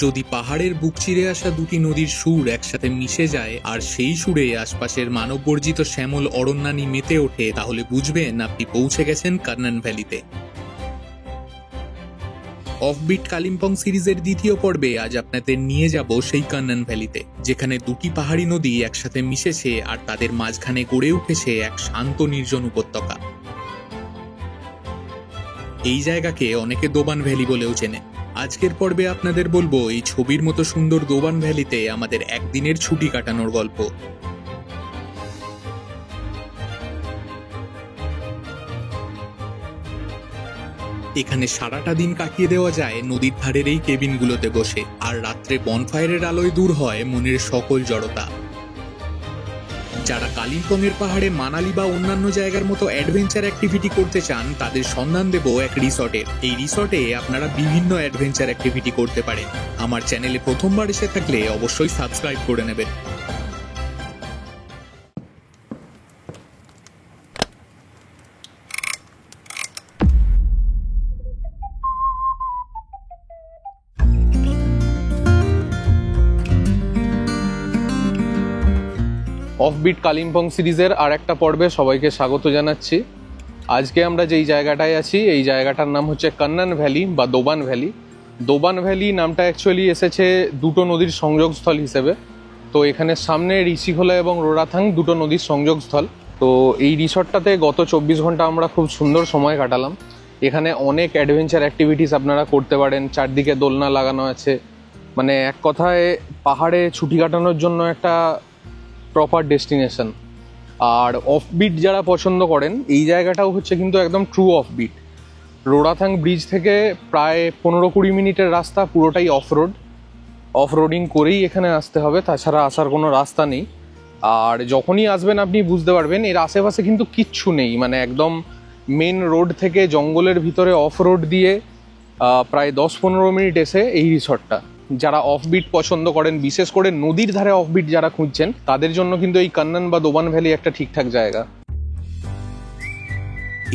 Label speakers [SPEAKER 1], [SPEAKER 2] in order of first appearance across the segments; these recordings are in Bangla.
[SPEAKER 1] যদি পাহাড়ের বুক চিরে আসা দুটি নদীর সুর একসাথে মিশে যায় আর সেই সুরে আশপাশের মানববর্জিত শ্যামল অরণ্যানী মেতে ওঠে, তাহলে বুঝবেন আপনি পৌঁছে গেছেন কান্নান ভ্যালিতে। অফবিট কালিম্পং সিরিজের দ্বিতীয় পর্বে আজ আপনাদের নিয়ে যাব সেই কান্নান ভ্যালিতে, যেখানে দুটি পাহাড়ি নদী একসাথে মিশেছে আর তাদের মাঝখানে গড়ে উঠেছে এক শান্ত নির্জন উপত্যকা। এই জায়গাকে অনেকে দোবান ভ্যালি বলেও চেনে। আজকের পর্বে আপনাদের বলবো এই ছবির মতো সুন্দর দোবান ভ্যালিতে আমাদের একদিনের ছুটি কাটানোর গল্প। এখানে সারাটা দিন কাটিয়ে দেওয়া যায় নদীর ধারের এই কেবিনগুলোতে বসে, আর রাত্রে বনফায়ারের আলোয় দূর হয় মনের সকল জড়তা। যারা কালিম্পংয়ের পাহাড়ে মানালি বা অন্যান্য জায়গার মতো অ্যাডভেঞ্চার অ্যাক্টিভিটি করতে চান, তাদের সন্ধান দেব এক রিসর্টের। এই রিসর্টে আপনারা বিভিন্ন অ্যাডভেঞ্চার অ্যাক্টিভিটি করতে পারেন। আমার চ্যানেলে প্রথমবার এসে থাকলে অবশ্যই সাবস্ক্রাইব করে নেবেন।
[SPEAKER 2] অফবিট কালিম্পং সিরিজের আর একটা পর্বে সবাইকে স্বাগত জানাচ্ছি। আজকে আমরা যেই জায়গাটায় আছি এই জায়গাটার নাম হচ্ছে কান্নান ভ্যালি বা দোবান ভ্যালি। দোবান ভ্যালি নামটা অ্যাকচুয়ালি এসেছে দুটো নদীর সংযোগস্থল হিসেবে। তো এখানে সামনে ঋষিখোলা এবং রোরাথাং দুটো নদীর সংযোগস্থল। তো এই রিসর্টটাতে গত 24 ঘন্টা আমরা খুব সুন্দর সময় কাটালাম। এখানে অনেক অ্যাডভেঞ্চার অ্যাক্টিভিটিস আপনারা করতে পারেন। চারদিকে দোলনা লাগানো আছে, মানে এক কথায় পাহাড়ে ছুটি কাটানোর জন্য একটা প্রপার ডেস্টিনেশন। আর অফবিট যারা পছন্দ করেন, এই জায়গাটাও হচ্ছে কিন্তু একদম ট্রু অফবিট। রোরাথাং ব্রিজ থেকে প্রায় 15-20 মিনিটের রাস্তা, পুরোটাই অফরোডিং করেই এখানে আসতে হবে, তাছাড়া আসার কোনো রাস্তা নেই। আর যখনই আসবেন আপনি বুঝতে পারবেন এর আশেপাশে কিন্তু কিচ্ছু নেই, মানে একদম মেন রোড থেকে জঙ্গলের ভিতরে অফরোড দিয়ে প্রায় 10-15 মিনিট এসে এই রিসর্টটা। যারা অফবিট পছন্দ করেন, বিশেষ করে নদীর ধারে অফবিট যারা খুঁজছেন, তাদের জন্য কিন্তু এই কান্নান বা দোবান ভ্যালি একটা ঠিকঠাক জায়গা।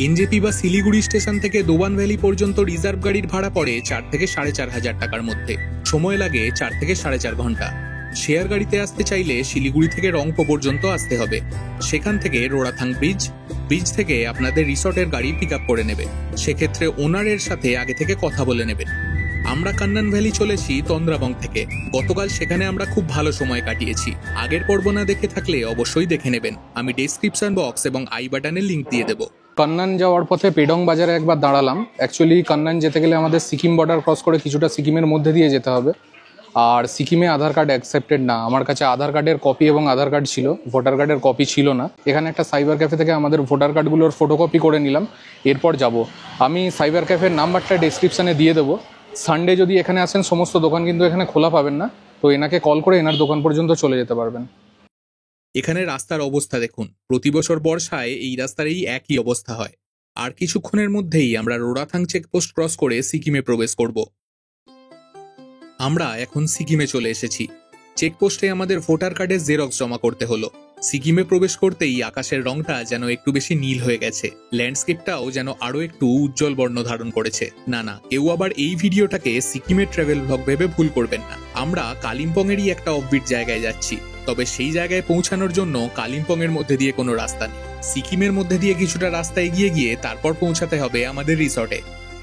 [SPEAKER 1] এনজেপি বা শিলিগুড়ি স্টেশন থেকে দোবান ভ্যালি পর্যন্ত রিজার্ভ গাড়ির ভাড়া পড়ে 4 থেকে 4.5 হাজার টাকার মধ্যে। সময় লাগে 4 থেকে 4.5 ঘন্টা। শেয়ার গাড়িতে আসতে চাইলে শিলিগুড়ি থেকে রংপো পর্যন্ত আসতে হবে। সেখান থেকে রোরাথাং ব্রিজ থেকে আপনাদের রিসর্টের গাড়ি পিক আপ করে নেবে। সেক্ষেত্রে ওনারের সাথে আগে থেকে কথা বলে নেবেন। আমরা কান্নান ভ্যালি চলেছি তন্দ্রাবং থেকে। গতকাল সেখানে আমরা খুব ভালো সময় কাটিয়েছি। আগের পর্ব না দেখে থাকলে অবশ্যই দেখে নেবেন। আমি ডেসক্রিপশন বক্স এবং আই বাটনে লিঙ্ক দিয়ে দেবো।
[SPEAKER 2] কান্নান যাওয়ার পথে পেডং বাজারে একবার দাঁড়ালাম। অ্যাকচুয়ালি কান্নান যেতে গেলে আমাদের সিকিম বর্ডার ক্রস করে কিছুটা সিকিমের মধ্যে দিয়ে যেতে হবে। আর সিকিমে আধার কার্ড অ্যাকসেপ্টেড না। আমার কাছে আধার কার্ডের কপি এবং আধার কার্ড ছিল, ভোটার কার্ডের কপি ছিল না। এখানে একটা সাইবার ক্যাফে থেকে আমাদের ভোটার কার্ডগুলোর ফটোকপি করে নিলাম। এরপর যাব। আমি সাইবার ক্যাফের নাম্বারটা ডেসক্রিপশানে দিয়ে দেবো। সানডে যদি এখানে আসেন, সমস্ত দোকান কিন্তু এখানে খোলা পাবেন না, তো এনাকে কল করে এনার দোকান পর্যন্ত চলে যেতে পারবেন।
[SPEAKER 1] এখানে রাস্তার অবস্থা দেখুন। প্রতি বছর বর্ষায় এই রাস্তার এই একই অবস্থা হয়। আর কিছুক্ষণের মধ্যেই আমরা রোরাথাং চেকপোস্ট ক্রস করে সিকিমে প্রবেশ করব। আমরা এখন সিকিমে চলে এসেছি। চেকপোস্টে আমাদের ভোটার কার্ডের জেরক্স জমা করতে হলো। সিকিমে প্রবেশ করতেই আকাশের রংটা যেন একটু বেশি নীল হয়ে গেছে, ল্যান্ডস্কেপটাও যেন আরো একটু উজ্জ্বল বর্ণ ধারণ করেছে। না, কেউ আবার এই ভিডিওটাকে সিকিমের ট্রাভেল ব্লগ ভেবে ভুল করবেন না। আমরা কালিম্পংয়েরই একটা অফবিট জায়গায় যাচ্ছি, তবে সেই জায়গায় পৌঁছানোর জন্য কালিম্পংয়ের মধ্যে দিয়ে কোনো রাস্তা নেই। সিকিমের মধ্যে দিয়ে কিছুটা রাস্তা এগিয়ে গিয়ে তারপর পৌঁছাতে হবে আমাদের রিসর্টে।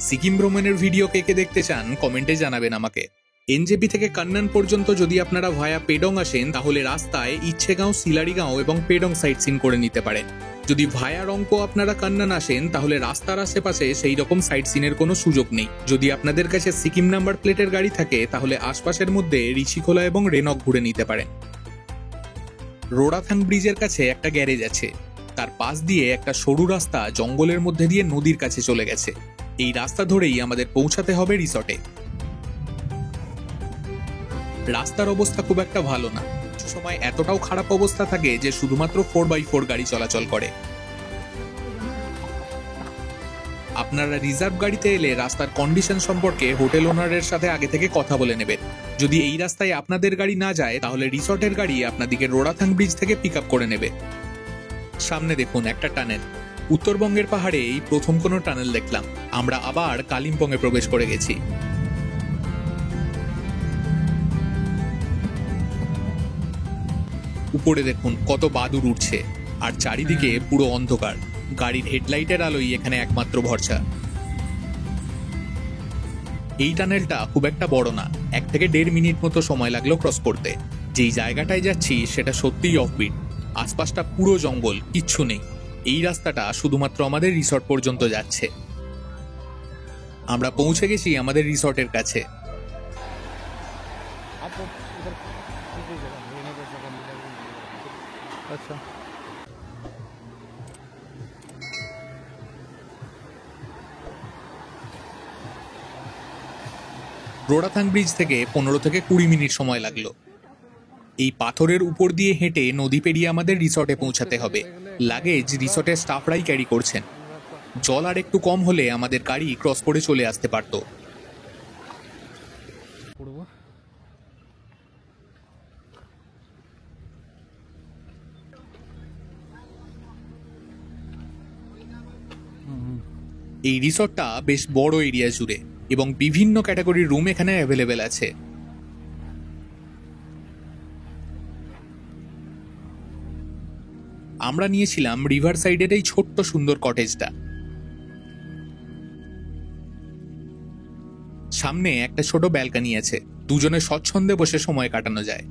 [SPEAKER 1] সিকিম ভ্রমণের ভিডিও কে দেখতে চান কমেন্টে জানাবেন আমাকে। এনজেপি থেকে কান্নান পর্যন্ত যদি আপনারা ভায়া পেডং আসেন, তাহলে রাস্তায় ইচ্ছেগাঁও, সিলারিগাঁও এবং পেডং সাইট সিন করে নিতে পারেন। যদি ভায়া রংপো আপনারা কান্নান আসেন, তাহলে রাস্তার আশেপাশে সেই রকম সাইট সিনের কোনো সুযোগ নেই। যদি আপনাদের কাছে সিকিম নাম্বার প্লেটের গাড়ি থাকে, তাহলে আশপাশের মধ্যে ঋষিখোলা এবং রেনক ঘুরে নিতে পারেন। রোরাথাং ব্রিজের কাছে একটা গ্যারেজ আছে, তার পাশ দিয়ে একটা সরু রাস্তা জঙ্গলের মধ্যে দিয়ে নদীর কাছে চলে গেছে। এই রাস্তা ধরেই আমাদের পৌঁছাতে হবে রিসর্টে। রাস্তার অবস্থা খুব একটা ভালো না, কিছু সময় এতটাও খারাপ অবস্থা থাকে যে শুধুমাত্র 4x4 গাড়ি চলাচল করে। আপনারা রিজার্ভ গাড়িতে এলে রাস্তার কন্ডিশন সম্পর্কে হোটেল ওনারের সাথে আগে থেকে কথা বলে নেবেন। যদি এই রাস্তায় আপনাদের গাড়ি না যায় তাহলে রিসর্টের গাড়ি আপনাদিকে রোড়াথাং ব্রিজ থেকে পিক আপ করে নেবে। সামনে দেখুন একটা টানেল। উত্তরবঙ্গের পাহাড়ে এই প্রথম কোনো টানেল দেখলাম। আমরা আবার কালিম্পংয়ে প্রবেশ করে গেছি। উপরে দেখুন কত বাদুর উঠছে, আর চারিদিকে পুরো অন্ধকার। গাড়ির হেডলাইটের আলোই এখানে একমাত্র ভরসা। এই টানেলটা খুব একটা বড় না, 1 থেকে 1.5 মিনিট মতো সময় লাগলো ক্রস করতে। যেই জায়গাটায় যাচ্ছি সেটা সত্যিই অফবিট। আশপাশটা পুরো জঙ্গল, কিচ্ছু নেই। এই রাস্তাটা শুধুমাত্র আমাদের রিসর্ট পর্যন্ত যাচ্ছে। আমরা পৌঁছে গেছি আমাদের রিসর্টের কাছে। রোড়াথাং ব্রিজ থেকে 15 থেকে 20 মিনিট সময় লাগলো। এই পাথরের উপর দিয়ে হেঁটে নদী পেরিয়ে আমাদের রিসর্টে পৌঁছাতে হবে। লাগেজ রিসর্টের স্টাফরাই ক্যারি করছেন। জল আর একটু কম হলে আমাদের গাড়ি ক্রস করে চলে আসতে পারত। এই রিসর্টটা বেশ বড় এরিয়া জুড়ে এবং বিভিন্ন ক্যাটাগরির রুম এখানে অ্যাভেলেবেল আছে। আমরা নিয়েছিলাম রিভার সাইডের এই ছোট্ট সুন্দর কটেজটা। সামনে একটা ছোট ব্যালকনি আছে, দুজনে স্বচ্ছন্দে বসে সময় কাটানো যায়।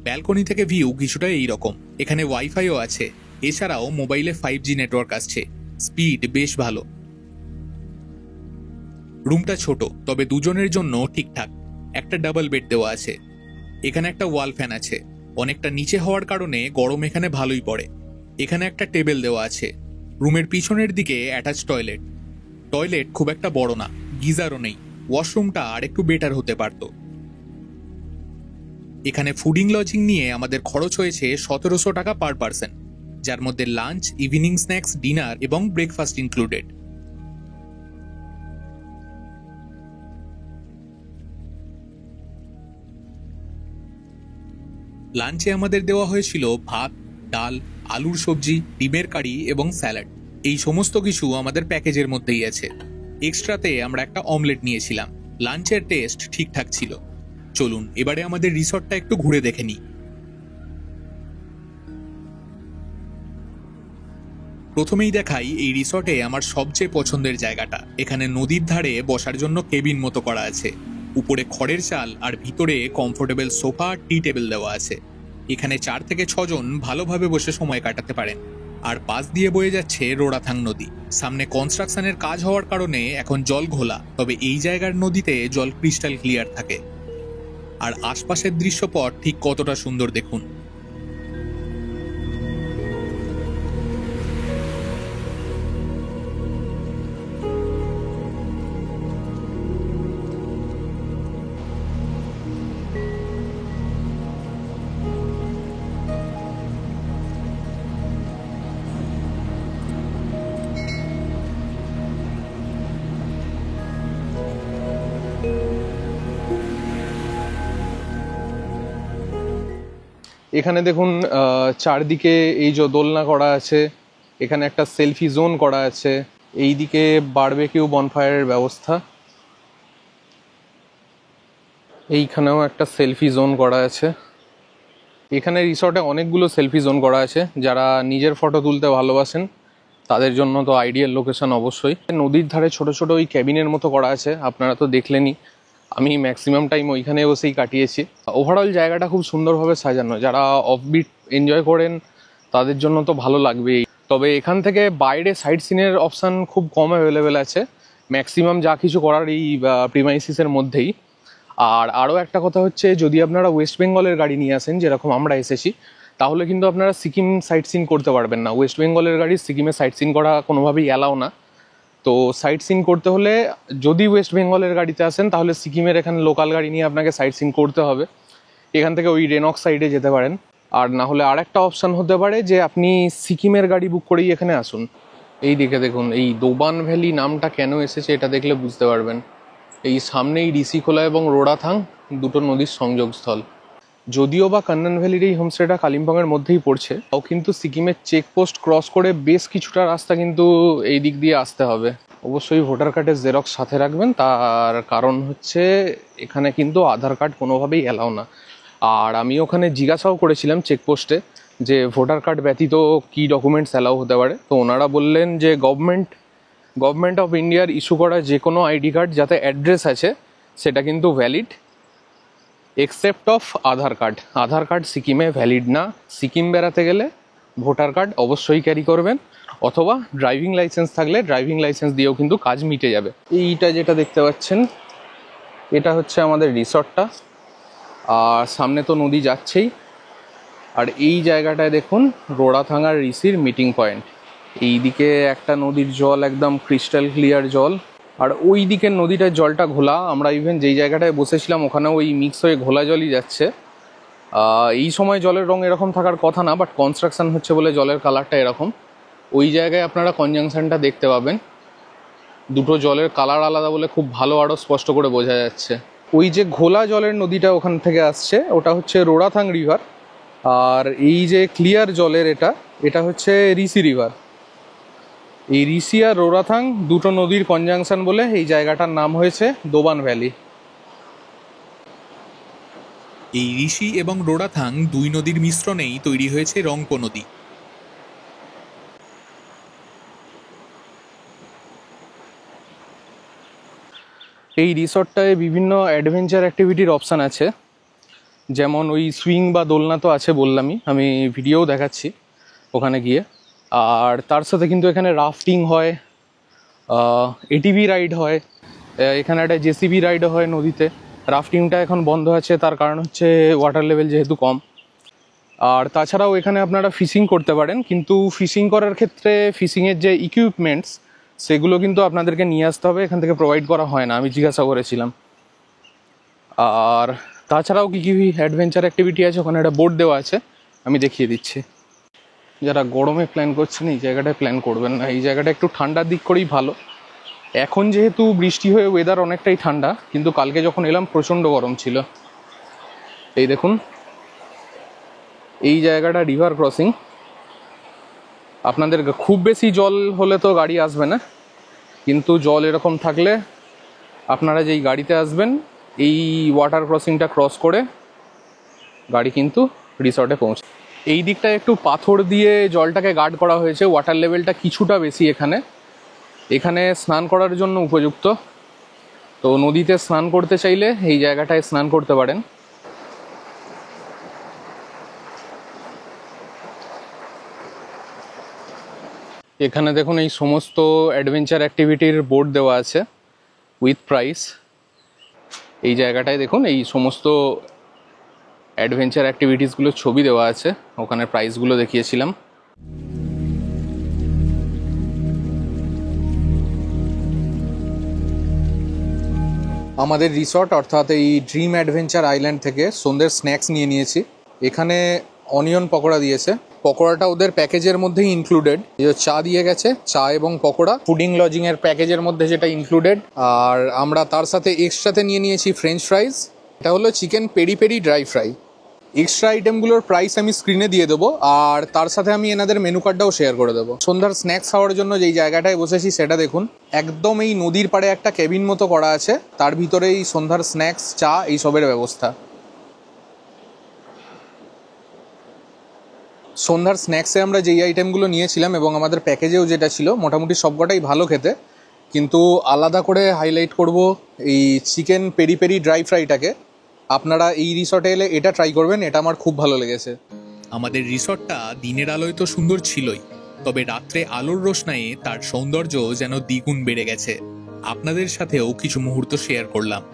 [SPEAKER 1] ব্যালকনি থেকে ভিউ কিছুটা এইরকম। এখানে ওয়াইফাইও আছে, এছাড়াও মোবাইলে 5G নেটওয়ার্ক আসছে, স্পিড বেশ ভালো। রুমটা ছোট, তবে দুজনের জন্য ঠিকঠাক। একটা ডাবল বেড দেওয়া আছে। এখানে একটা ওয়াল ফ্যান আছে। অনেকটা নিচে হওয়ার কারণে গরম এখানে ভালোই পড়ে। এখানে একটা টেবিল দেওয়া আছে। রুমের পিছনের দিকে অ্যাটাচ টয়লেট। টয়লেট খুব একটা বড় না, গিজারও নেই। ওয়াশরুমটা আর একটু বেটার হতে পারত। এখানে ফুডিং লজিং নিয়ে আমাদের খরচ হয়েছে 1700 টাকা পার পারসন, যার মধ্যে লাঞ্চ, ইভিনিং স্ন্যাক্স, ডিনার এবং ব্রেকফাস্ট ইনক্লুডেড। লাঞ্চে আমাদের দেওয়া হয়েছিল ভাত, ডাল, আলুর সবজি, ডিমের কারি এবং স্যালাড। এই সমস্ত কিছু আমাদের প্যাকেজের মধ্যেই আছে। এক্সট্রাতে আমরা একটা অমলেট নিয়েছিলাম। লাঞ্চের টেস্ট ঠিকঠাক ছিল। চলুন এবারে আমাদের রিসর্টটা একটু ঘুরে দেখে নিই। প্রথমেই দেখাই এই রিসর্টে আমার সবচেয়ে পছন্দের জায়গাটা। এখানে নদীর ধারে বসার জন্য কেবিন মতো করা আছে। উপরে খড়ের চাল আর ভিতরে কমফোর্টেবল সোফা, টি টেবিল দেওয়া আছে। এখানে 4 থেকে 6 জন ভালোভাবে বসে সময় কাটাতে পারেন। আর পাশ দিয়ে বয়ে যাচ্ছে রোড়াথাং নদী। সামনে কনস্ট্রাকশনের কাজ হওয়ার কারণে এখন জল ঘোলা, তবে এই জায়গার নদীতে জল ক্রিস্টাল ক্লিয়ার থাকে। আর আশপাশের দৃশ্যপট ঠিক কতটা সুন্দর দেখুন।
[SPEAKER 2] এখানে দেখুন চারদিকে এই যে দোলনা করা আছে, এখানে একটা সেলফি জোন করা আছে, এইদিকে বারবেকিউ বনফায়ারের ব্যবস্থা, এইখানেও একটা সেলফি জোন করা আছে। এখানে রিসর্টে অনেকগুলো সেলফি জোন করা আছে। যারা নিজের ফটো তুলতে ভালোবাসেন তাদের জন্য তো আইডিয়াল লোকেশন অবশ্যই। নদীর ধারে ছোট ছোট ওই ক্যাবিনের মতো করা আছে, আপনারা তো দেখলেনই। আমি ম্যাক্সিমাম টাইম ওইখানে বসেই কাটিয়েছি। ওভারঅল জায়গাটা খুব সুন্দরভাবে সাজানো। যারা অফবিট এনজয় করেন তাদের জন্য তো ভালো লাগবেই। তবে এখান থেকে বাইরে সাইট সিনের অপশান খুব কম অ্যাভেলেবেল আছে। ম্যাক্সিমাম যা কিছু করার এই প্রিমাইসিসের মধ্যেই। আর আরও একটা কথা হচ্ছে, যদি আপনারা ওয়েস্ট বেঙ্গলের গাড়ি নিয়ে আসেন যেরকম আমরা এসেছি, তাহলে কিন্তু আপনারা সিকিম সাইট সিন করতে পারবেন না। ওয়েস্ট বেঙ্গলের গাড়ি সিকিমে সাইট সিন করা কোনোভাবেই অ্যালাও না। তো সাইট সিন করতে হলে যদি ওয়েস্ট বেঙ্গলের গাড়িতে আসেন তাহলে সিকিমের এখানে লোকাল গাড়ি নিয়ে আপনাকে সাইট সিন করতে হবে। এখান থেকে ওই রেনক সাইডে যেতে পারেন। আর না হলে আর একটা অপশান হতে পারে যে আপনি সিকিমের গাড়ি বুক করেই এখানে আসুন। এই দিকে দেখুন, এই দোবান ভ্যালি নামটা কেন এসেছে এটা দেখলে বুঝতে পারবেন। এই সামনেই ঋষিখোলা এবং রোড়াথাং দুটো নদীর সংযোগস্থল। যদিও বা কান্নান ভ্যালির এই হোমস্টেটা কালিম্পংয়ের মধ্যেই পড়ছে, তাও কিন্তু সিকিমের চেকপোস্ট ক্রস করে বেশ কিছুটা রাস্তা কিন্তু এই দিক দিয়ে আসতে হবে। অবশ্যই ভোটার কার্ডের জেরক্স সাথে রাখবেন, তার কারণ হচ্ছে এখানে কিন্তু আধার কার্ড কোনোভাবেই অ্যালাউ না। আর আমি ওখানে জিজ্ঞাসাও করেছিলাম চেকপোস্টে যে ভোটার কার্ড ব্যতীত কী ডকুমেন্টস অ্যালাউ হতে পারে। তো ওনারা বললেন যে গভর্নমেন্ট অফ ইন্ডিয়ার ইস্যু করা যে কোনো আইডি কার্ড যাতে অ্যাড্রেস আছে সেটা কিন্তু valid, except of Aadhaar card. Aadhaar card সিকিমে ভ্যালিড না। সিকিম বেড়াতে গেলে ভোটার কার্ড অবশ্যই ক্যারি করবেন, অথবা ড্রাইভিং লাইসেন্স থাকলে ড্রাইভিং লাইসেন্স দিয়েও কিন্তু কাজ মিটে যাবে। এইটা যেটা দেখতে পাচ্ছেন এটা হচ্ছে আমাদের রিসর্টটা, আর সামনে তো নদী যাচ্ছেই। আর এই জায়গাটায় দেখুন রোড়াথাঙ্গার ঋষির মিটিং পয়েন্ট। এই দিকে একটা নদীর জল একদম ক্রিস্টাল ক্লিয়ার জল, আর ওই দিকের নদীটার জলটা ঘোলা। আমরা ইভেন যেই জায়গাটায় বসেছিলাম ওখানে ওই মিক্স হয়ে ঘোলা জলই যাচ্ছে। এই সময় জলের রং এরকম থাকার কথা না, বাট কনস্ট্রাকশন হচ্ছে বলে জলের কালারটা এরকম। ওই জায়গায় আপনারা কনজাংশনটা দেখতে পাবেন, দুটো জলের কালার আলাদা বলে খুব ভালো আরও স্পষ্ট করে বোঝা যাচ্ছে। ওই যে ঘোলা জলের নদীটা ওখান থেকে আসছে ওটা হচ্ছে রোড়াথাং রিভার, আর এই যে ক্লিয়ার জলের এটা হচ্ছে ঋষি রিভার। এই ঋষি আর রোড়াথাং দুটো নদীর কনজাংশন বলে এই জায়গাটার নাম হয়েছে দোবান ভ্যালি।
[SPEAKER 1] এই ঋষি এবং রোড়াথাং দুই নদীর মিশ্রণেই তৈরি হয়েছে রংপো নদী।
[SPEAKER 2] এই রিসর্টটায় বিভিন্ন অ্যাডভেঞ্চার অ্যাক্টিভিটির অপশান আছে, যেমন ওই সুইং বা দোলনা তো আছে বললামই, আমি ভিডিওও দেখাচ্ছি ওখানে গিয়ে। আর তার সাথে কিন্তু এখানে রাফটিং হয়, এটিভি রাইড হয়, এখানে একটা জেসিবি রাইডও হয় নদীতে। রাফটিংটা এখন বন্ধ আছে, তার কারণ হচ্ছে ওয়াটার লেভেল যেহেতু কম। আর তাছাড়াও এখানে আপনারা ফিশিং করতে পারেন, কিন্তু ফিশিং করার ক্ষেত্রে ফিশিংয়ের যে ইকুইপমেন্টস সেগুলো কিন্তু আপনাদেরকে নিয়ে আসতে হবে, এখান থেকে প্রোভাইড করা হয় না, আমি জিজ্ঞাসা করেছিলাম। আর তাছাড়াও কী কী অ্যাডভেঞ্চার অ্যাক্টিভিটি আছে ওখানে একটা বোর্ড দেওয়া আছে, আমি দেখিয়ে দিচ্ছি। যারা গরমে প্ল্যান করছেন এই জায়গাটায় প্ল্যান করবেন না, এই জায়গাটা একটু ঠান্ডার দিক করেই ভালো। এখন যেহেতু বৃষ্টি হয়ে ওয়েদার অনেকটাই ঠান্ডা, কিন্তু কালকে যখন এলাম প্রচণ্ড গরম ছিল। এই দেখুন এই জায়গাটা রিভার ক্রসিং। আপনাদের খুব বেশি জল হলে তো গাড়ি আসবে না, কিন্তু জল এরকম থাকলে আপনারা যেই গাড়িতে আসবেন এই ওয়াটার ক্রসিংটা ক্রস করে গাড়ি কিন্তু রিসর্টে পৌঁছে। এই দিকটায় একটু পাথর দিয়ে জলটাকে গার্ড করা হয়েছে, ওয়াটার লেভেলটা কিছুটা বেশি এখানে স্নান করার জন্য উপযুক্ত। তো নদীতে স্নান করতে চাইলে এই জায়গাটায় স্নান করতে পারেন। এখানে দেখুন এই সমস্ত অ্যাডভেঞ্চার অ্যাক্টিভিটির বোর্ড দেওয়া আছে উইথ প্রাইস। এই জায়গাটায় দেখুন এই সমস্ত অ্যাডভেঞ্চার অ্যাক্টিভিটিসগুলোর ছবি দেওয়া আছে, ওখানে প্রাইসগুলো দেখিয়েছিলাম।
[SPEAKER 1] আমাদের রিসর্ট অর্থাৎ এই ড্রিম অ্যাডভেঞ্চার আইল্যান্ড থেকে সন্ধ্যের স্ন্যাক্স নিয়ে নিয়েছি। এখানে অনিয়ন পকোড়া দিয়েছে, পকোড়াটা ওদের প্যাকেজের মধ্যেই ইনক্লুডেড। চা দিয়ে গেছে, চা এবং পকোড়া ফুডিং লজিং এর প্যাকেজের মধ্যে যেটা ইনক্লুডেড। আর আমরা তার সাথে এক্সট্রাতে নিয়ে নিয়েছি ফ্রেঞ্চ ফ্রাইজ, এটা হলো chicken peri peri dry fry. Extra আইটেমগুলোর প্রাইস আমি স্ক্রিনে দিয়ে দেবো, আর তার সাথে আমি এনাদের মেনু কার্ডটাও শেয়ার করে দেবো। সন্ধ্যার স্ন্যাক্স খাওয়ার জন্য যেই জায়গাটায় বসেছি সেটা দেখুন, একদম এই নদীর পাড়ে একটা কেবিন মতো করা আছে, তার ভিতরে এই সন্ধ্যার স্ন্যাক্স, চা, এইসবের ব্যবস্থা। সন্ধ্যার স্ন্যাক্সে আমরা যেই আইটেমগুলো নিয়েছিলাম এবং আমাদের প্যাকেজেও যেটা ছিল মোটামুটি সবকটাই ভালো খেতে, কিন্তু আলাদা করে হাইলাইট করব এই চিকেন পেরি পেরি ড্রাই ফ্রাইটাকে। আপনারা এই রিসর্টে এলে এটা ট্রাই করবেন, এটা আমার খুব ভালো লেগেছে। আমাদের রিসর্টটা দিনের আলোয় তো সুন্দর ছিলই, তবে রাত্রে আলোর রোশনাইয়ে তার সৌন্দর্য যেন দ্বিগুণ বেড়ে গেছে। আপনাদের সাথেও কিছু মুহূর্ত শেয়ার করলাম।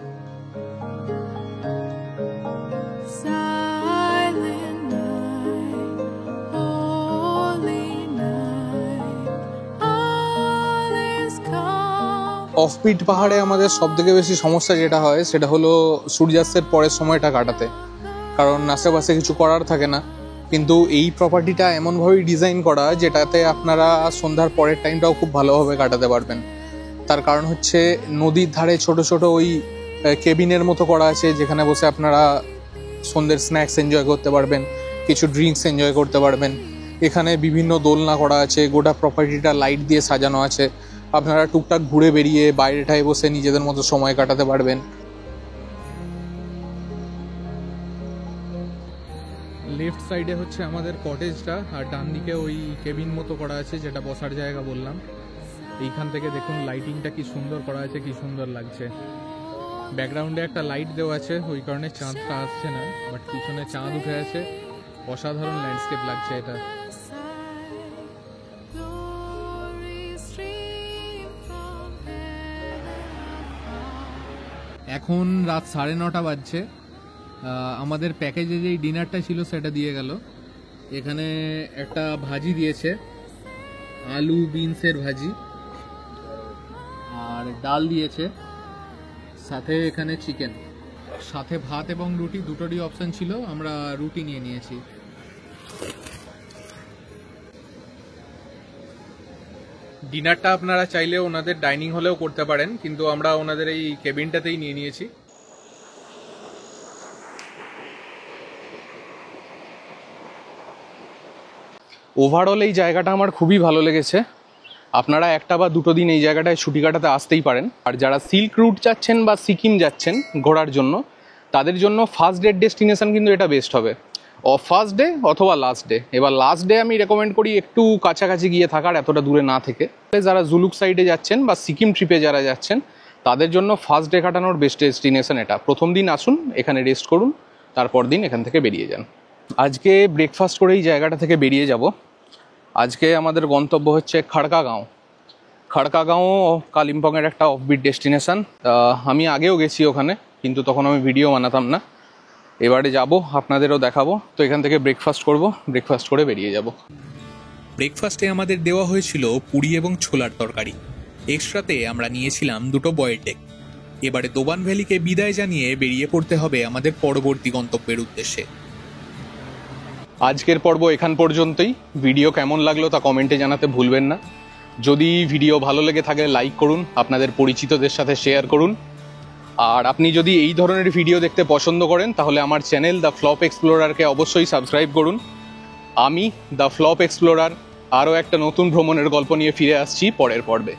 [SPEAKER 1] অফবিট পাহাড়ে আমাদের সবথেকে বেশি সমস্যা যেটা হয় সেটা হলো সূর্যাস্তের পরের সময়টা কাটাতে, কারণ আশেপাশে কিছু করার থাকে না।
[SPEAKER 2] কিন্তু এই প্রপার্টিটা এমনভাবেই ডিজাইন করা যেটাতে আপনারা সন্ধ্যার পরের টাইমটাও খুব ভালোভাবে কাটাতে পারবেন। তার কারণ হচ্ছে নদীর ধারে ছোট ছোট ওই কেবিনের মতো করা আছে, যেখানে বসে আপনারা সন্ধ্যের স্ন্যাক্স এনজয় করতে পারবেন, কিছু ড্রিঙ্কস এনজয় করতে পারবেন। এখানে বিভিন্ন দোলনা করা আছে, গোটা প্রপার্টিটা লাইট দিয়ে সাজানো আছে। আপনারা টুকটাক ঘুরে বেরিয়ে বাইরেটায় বসে নিজেদের মতো সময় কাটাতে পারবেন। লেফট সাইডে হচ্ছে আমাদের কটেজটা, আর ডান দিকে ওই কেবিন মতো করা আছে যেটা বসার জায়গা বললাম। এইখান থেকে দেখুন লাইটিংটা কি সুন্দর করা আছে, কি সুন্দর লাগছে। ব্যাকগ্রাউন্ডে একটা লাইট দেওয়া আছে, ওই কারণে চাঁদটা আসছে না, বাট পিছনে চাঁদ উঠে আছে। অসাধারণ ল্যান্ডস্কেপ লাগছে এটা। এখন রাত 9:30 বাজছে। আমাদের প্যাকেজে যেই ডিনারটা ছিল সেটা দিয়ে গেল। এখানে একটা ভাজি দিয়েছে, আলু বিনসের ভাজি, আর ডাল দিয়েছে, সাথে এখানে চিকেন, সাথে ভাত এবং রুটি দুটোরই অপশন ছিল। আমরা রুটি নিয়ে নিয়েছি। ডিনারটা আপনারা চাইলে ওনাদের ডাইনিং হলেও করতে পারেন, কিন্তু আমরা ওনাদের এই কেবিনটাতেই নিয়ে নিয়েছি। ওভারঅল এই জায়গাটা আমার খুবই ভালো লেগেছে। আপনারা একটা বা দুটো দিন এই জায়গাটায় ছুটি কাটাতে আসতেই পারেন। আর যারা সিল্ক রুট যাচ্ছেন বা সিকিম যাচ্ছেন ঘোরার জন্য, তাদের জন্য ফার্স্ট ডে ডেস্টিনেশন কিন্তু এটা বেস্ট হবে, ফার্স্ট ডে অথবা লাস্ট ডে। এবার লাস্ট ডে আমি রেকমেন্ড করি একটু কাছাকাছি গিয়ে থাকার, এতটা দূরে না থেকে। যারা জুলুক সাইডে যাচ্ছেন বা সিকিম ট্রিপে যারা যাচ্ছেন, তাদের জন্য ফার্স্ট ডে কাটানোর বেস্ট ডেস্টিনেশন এটা। প্রথম দিন আসুন, এখানে রেস্ট করুন, তারপর দিন এখান থেকে বেরিয়ে যান। আজকে ব্রেকফাস্ট করে এই জায়গাটা থেকে বেরিয়ে যাব। আজকে আমাদের গন্তব্য হচ্ছে খড়কাগাঁও। খড়কাগাঁও কালিম্পংয়ের একটা অফবিট ডেস্টিনেশন। আমি আগেও গেছি ওখানে, কিন্তু তখন আমি ভিডিও বানাতাম না। এবারে যাব, আপনাদেরও দেখাবো। তো এখান থেকে ব্রেকফাস্ট করব, ব্রেকফাস্ট করে বেরিয়ে যাব।
[SPEAKER 1] ব্রেকফাস্টে আমাদের দেওয়া হয়েছিল পুরি এবং ছোলার তরকারি। এক্সট্রাতে আমরা নিয়েছিলাম দুটো বয়েলড এগ। এবারে দোবান ভ্যালিকে বিদায় জানিয়ে বেরিয়ে পড়তে হবে আমাদের পরবর্তী গন্তব্যের উদ্দেশ্যে।
[SPEAKER 2] আজকের পর্ব এখান পর্যন্তই। ভিডিও কেমন লাগলো তা কমেন্টে জানাতে ভুলবেন না। যদি ভিডিও ভালো লেগে থাকে লাইক করুন, আপনাদের পরিচিতদের সাথে শেয়ার করুন। আর আপনি যদি এই ধরনের ভিডিও দেখতে পছন্দ করেন, তাহলে আমার চ্যানেল দ্য ফ্লপ এক্সপ্লোরারকে অবশ্যই সাবস্ক্রাইব করুন। আমি দ্য ফ্লপ এক্সপ্লোরার আরও একটা নতুন ভ্রমণের গল্প নিয়ে ফিরে আসছি পরের পর্বে।